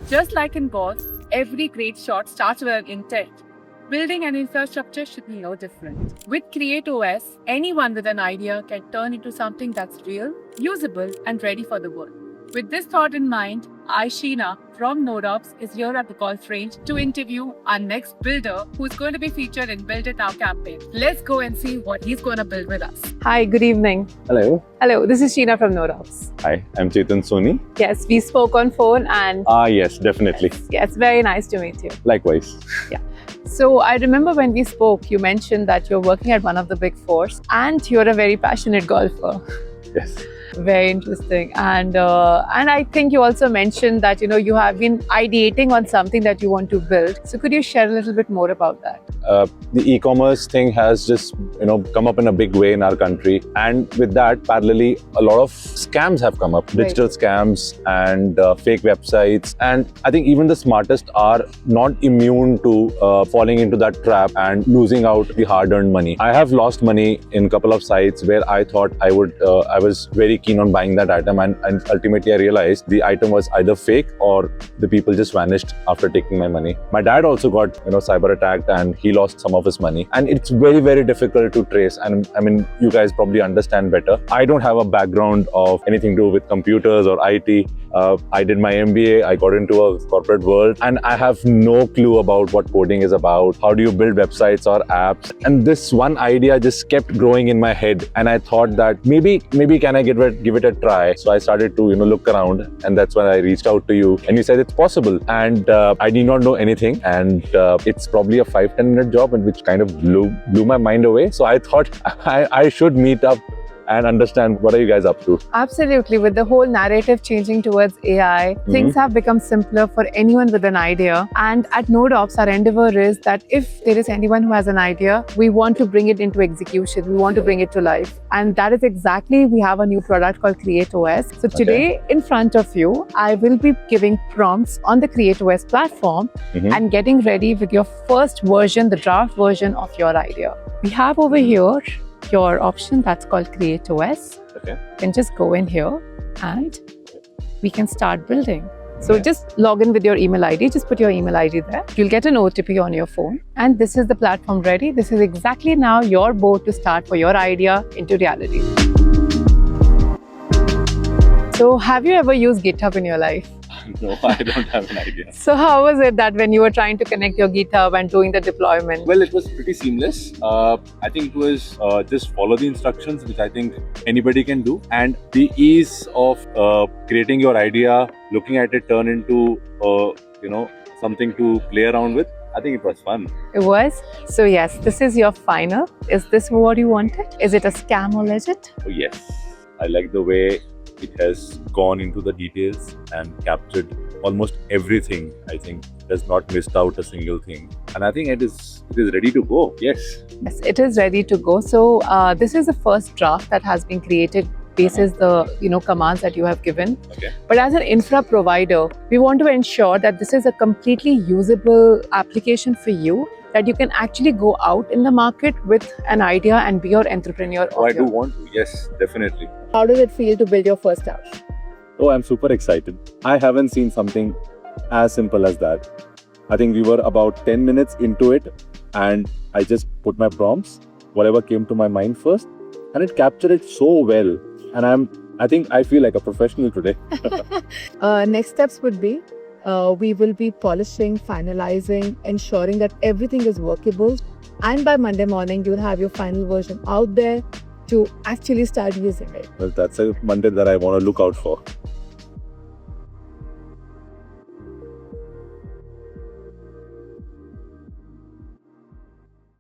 Just like in golf, every great shot starts with an intent. Building an infrastructure should be no different. With CreateOS, anyone with an idea can turn into something that's real, usable, and ready for the world. With this thought in mind, I, Sheena, from NodeOps, is here at the golf range to interview our next builder who's going to be featured in Build It Now campaign. Let's go and see what he's going to build with us. Hi, good evening. Hello. Hello, this is Sheena from NodeOps. Hi, I'm Chetan Soni. Yes, we spoke on phone and Yes, definitely. yes, very nice to meet you. Likewise. So I remember when we spoke, you mentioned that you're working at one of the big fours and you're a very passionate golfer. Yes. Very interesting. And I think you also mentioned that, you have been ideating on something that you want to build. So could you share a little bit more about that? The e-commerce thing has just, come up in a big way in our country. And with that, parallelly, a lot of scams have come up, digital scams and fake websites. And I think even the smartest are not immune to falling into that trap and losing out the hard-earned money. I have lost money in a couple of sites where I thought I was very keen on buying that item, and ultimately I realized the item was either fake or the people just vanished after taking my money. My dad also got cyber attacked and he lost some of his money, and it's very, very difficult to trace. And I mean, you guys probably understand better. I don't have a background of anything to do with computers or IT. I did my MBA, I got into a corporate world, and I have no clue about what coding is about. How do you build websites or apps? And this one idea just kept growing in my head, and I thought that maybe can I give it a try. So I started to look around, and that's when I reached out to you, and you said it's possible. And I did not know anything, and it's probably a 5-10 minute job, and which kind of blew my mind away. So I thought I should meet up and understand what are you guys up to. Absolutely. With the whole narrative changing towards AI, things have become simpler for anyone with an idea. And at NodeOps, our endeavor is that if there is anyone who has an idea, we want to bring it into execution. We want to bring it to life. And that is exactly, we have a new product called CreateOS. So today, in front of you, I will be giving prompts on the CreateOS platform and getting ready with your first version, the draft version of your idea. We have over here your option that's called CreateOS. Okay. You can just go in here and we can start building. So just log in with your email ID, just put your email ID there. You'll get an OTP on your phone, and this is the platform ready. This is exactly now your boat to start for your idea into reality. So have you ever used GitHub in your life? No, I don't have an idea. So how was it that when you were trying to connect your GitHub and doing the deployment? Well, it was pretty seamless. I think it was just follow the instructions, which I think anybody can do. And the ease of creating your idea, looking at it turn into, something to play around with. I think it was fun. It was? So yes, this is your final. Is this what you wanted? Is it a scam or legit? Oh, yes. I like the way it has gone into the details and captured almost everything. I think it has not missed out a single thing. And I think it is ready to go. Yes. Yes, it is ready to go. So this is the first draft that has been created basis the commands that you have given. Okay. But as an infra provider, we want to ensure that this is a completely usable application for you, that you can actually go out in the market with an idea and be your entrepreneur. Oh, I do want to. Yes, definitely. How does it feel to build your first app? Oh, I'm super excited. I haven't seen something as simple as that. I think we were about 10 minutes into it, and I just put my prompts, whatever came to my mind first, and it captured it so well. And I feel like a professional today. Next steps would be we will be polishing, finalizing, ensuring that everything is workable. And by Monday morning, you'll have your final version out there to actually start using it. Well, that's a Monday that I want to look out for.